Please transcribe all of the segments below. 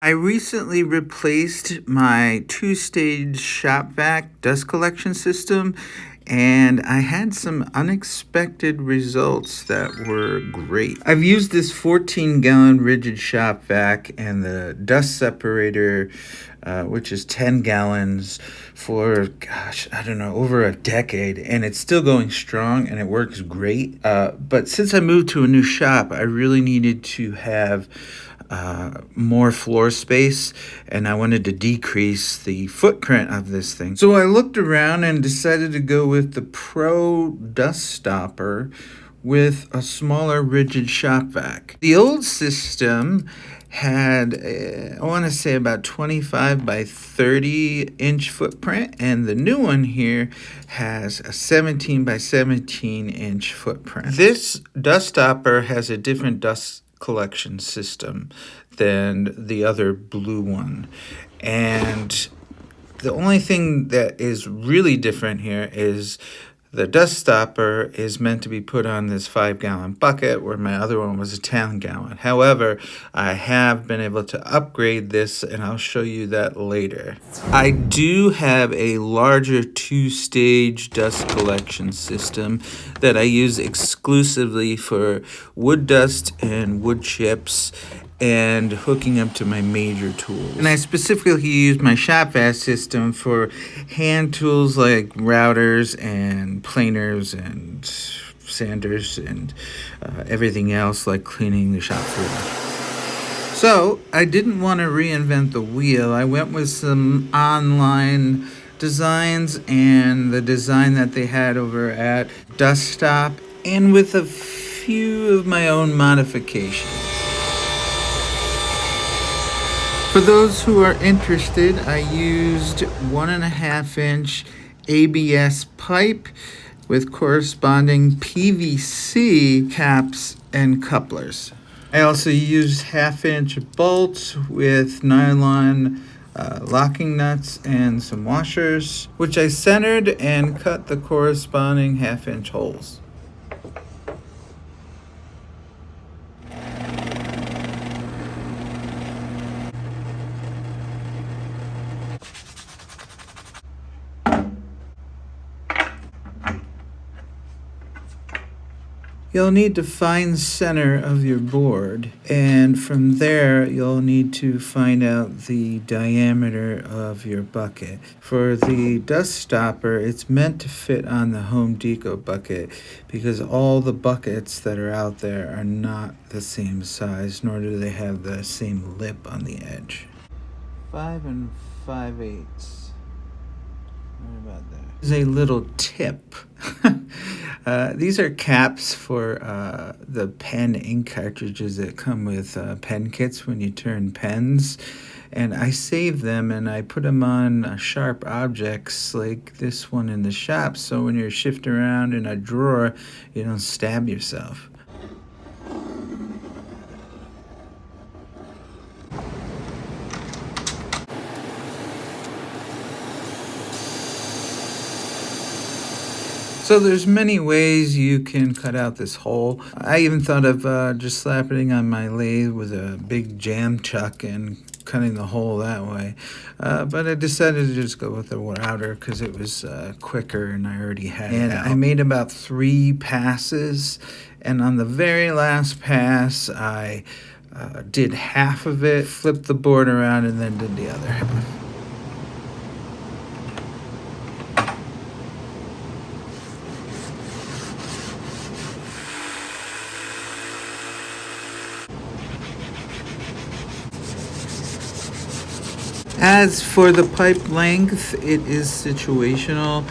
I recently replaced my two-stage shop vac dust collection system, and I had some unexpected results that were great. I've used this 14-gallon rigid shop vac and the dust separator, which is 10 gallons for, I don't know, over a decade, and it's still going strong and it works great. But since I moved to a new shop, I really needed to have more floor space, and I wanted to decrease the footprint of this thing. So I looked around and decided to go with the Pro Dust Stopper with a smaller rigid shop vac. The old system had, I want to say, about 25 by 30 inch footprint, and the new one here has a 17 by 17 inch footprint. This dust stopper has a different dust collection system than the other blue one, and the only thing that is really different here is the dust stopper is meant to be put on this 5-gallon bucket, where my other one was a 10-gallon. However, I have been able to upgrade this, and I'll show you that later. I do have a larger two-stage dust collection system that I use exclusively for wood dust and wood chips and hooking up to my major tools. And I specifically use my shop vac system for hand tools like routers and planers and sanders and everything else, like cleaning the shop floor. So I didn't want to reinvent the wheel. I went with some online designs and the design that they had over at Dust Stop, and with a few of my own modifications. For those who are interested, I used 1.5 inch ABS pipe with corresponding PVC caps and couplers. I also used 1/2 inch bolts with nylon locking nuts and some washers, which I centered and cut the corresponding 1/2 inch holes. You'll need to find center of your board, and from there you'll need to find out the diameter of your bucket. For the dust stopper, it's meant to fit on the Home Depot bucket because all the buckets that are out there are not the same size, nor do they have the same lip on the edge. 5 5/8. What about that? Here's a little tip. These are caps for the pen ink cartridges that come with pen kits when you turn pens. And I save them and I put them on sharp objects like this one in the shop, so when you're shifting around in a drawer, you don't stab yourself. So there's many ways you can cut out this hole. I even thought of just slapping on my lathe with a big jam chuck and cutting the hole that way. But I decided to just go with the router because it was quicker and I already had it out. I made about 3 passes, and on the very last pass, I did half of it, flipped the board around, and then did the other half. As for the pipe length, it is situational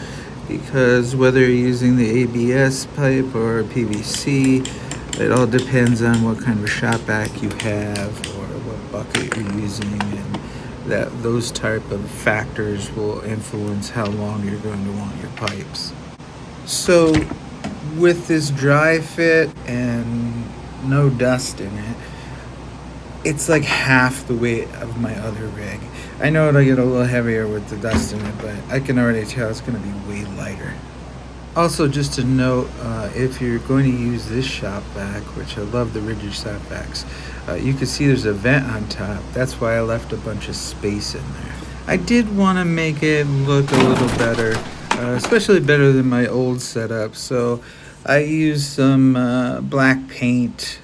because whether you're using the ABS pipe or PVC, it all depends on what kind of shop vac you have or what bucket you're using, and those type of factors will influence how long you're going to want your pipes. So with this dry fit and no dust in it, it's like half the weight of my other rig. I know it'll get a little heavier with the dust in it, but I can already tell it's going to be way lighter. Also, just a note, if you're going to use this shop vac, which I love the rigid shop vacs, you can see there's a vent on top. That's why I left a bunch of space in there. I did want to make it look a little better, especially better than my old setup. So I used some black paint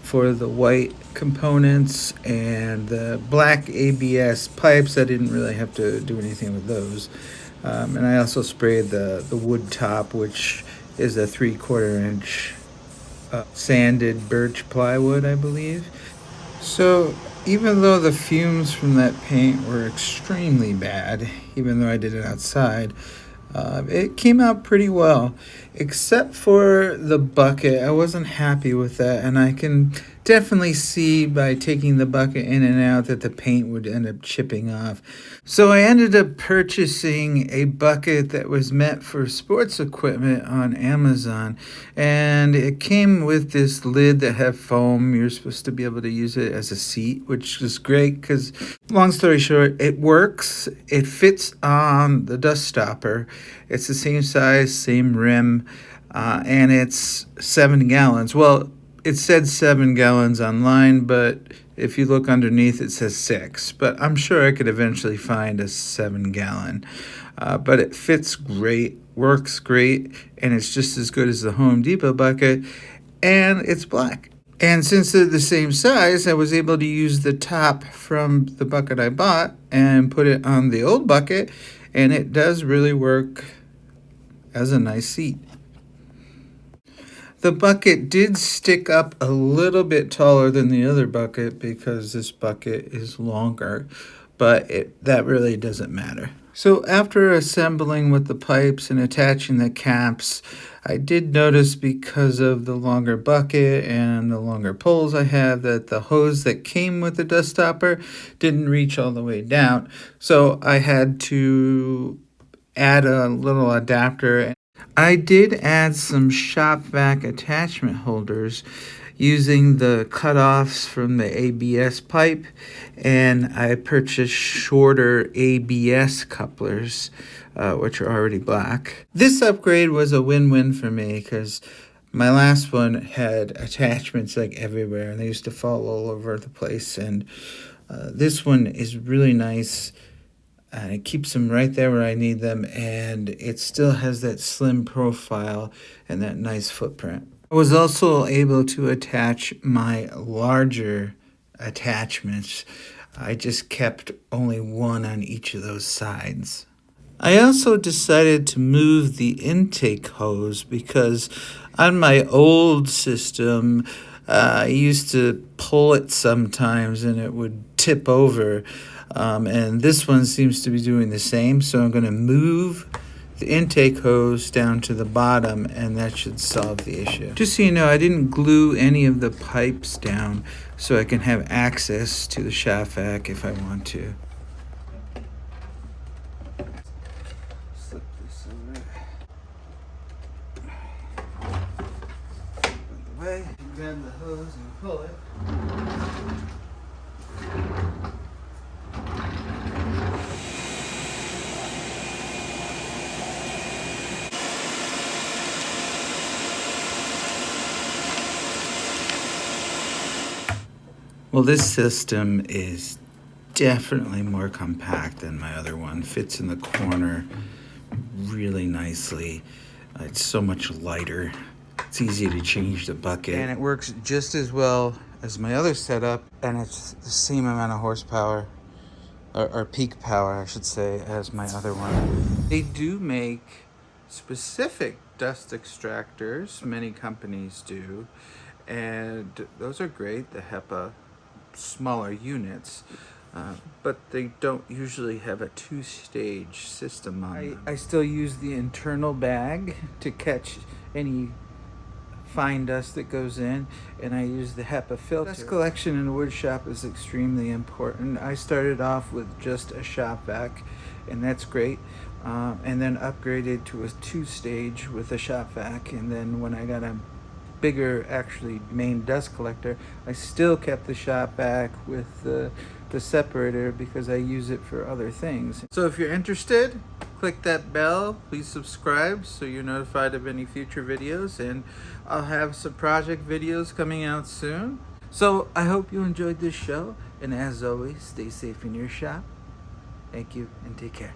for the white components and the black ABS pipes. I didn't really have to do anything with those. And I also sprayed the wood top, which is a 3/4 inch sanded birch plywood, I believe. So even though the fumes from that paint were extremely bad, even though I did it outside, it came out pretty well, except for the bucket. I wasn't happy with that, and I can definitely see by taking the bucket in and out that the paint would end up chipping off. So I ended up purchasing a bucket that was meant for sports equipment on Amazon, and it came with this lid that had foam. You're supposed to be able to use it as a seat, which is great because, long story short, it works. It fits on the dust stopper. It's the same size, same rim, and it's 7 gallons. Well, it said 7 gallons online, but if you look underneath, it says 6. But I'm sure I could eventually find a 7-gallon. But it fits great, works great, and it's just as good as the Home Depot bucket, and it's black. And since they're the same size, I was able to use the top from the bucket I bought and put it on the old bucket, and it does really work as a nice seat. The bucket did stick up a little bit taller than the other bucket because this bucket is longer, but that really doesn't matter. So after assembling with the pipes and attaching the caps, I did notice, because of the longer bucket and the longer poles I have, that the hose that came with the dust stopper didn't reach all the way down. So I had to add a little adapter. I did add some shop vac attachment holders using the cutoffs from the ABS pipe, and I purchased shorter ABS couplers, which are already black. This upgrade was a win-win for me because my last one had attachments like everywhere, and they used to fall all over the place, and this one is really nice. It keeps them right there where I need them, and it still has that slim profile and that nice footprint. I was also able to attach my larger attachments. I just kept only one on each of those sides. I also decided to move the intake hose because on my old system, I used to pull it sometimes and it would tip over. And this one seems to be doing the same, so I'm going to move the intake hose down to the bottom, and that should solve the issue. Just so you know, I didn't glue any of the pipes down, so I can have access to the shop vac if I want to. Slip this over. Out the way. Grab the hose and pull it. Well, this system is definitely more compact than my other one. Fits in the corner really nicely. It's so much lighter. It's easy to change the bucket. And it works just as well as my other setup, and it's the same amount of horsepower, or peak power, I should say, as my other one. They do make specific dust extractors, many companies do, and those are great, the HEPA smaller units, but they don't usually have a two-stage system on them. I still use the internal bag to catch any fine dust that goes in, and I use the HEPA filter. Dust collection in a wood shop is extremely important. I started off with just a shop vac, and that's great, and then upgraded to a two-stage with a shop vac, and then when I got a bigger, actually, main dust collector, I still kept the shop vac with the separator because I use it for other things. So if you're interested, click that bell. Please subscribe so you're notified of any future videos, and I'll have some project videos coming out soon. So I hope you enjoyed this show, and as always, stay safe in your shop. Thank you and take care.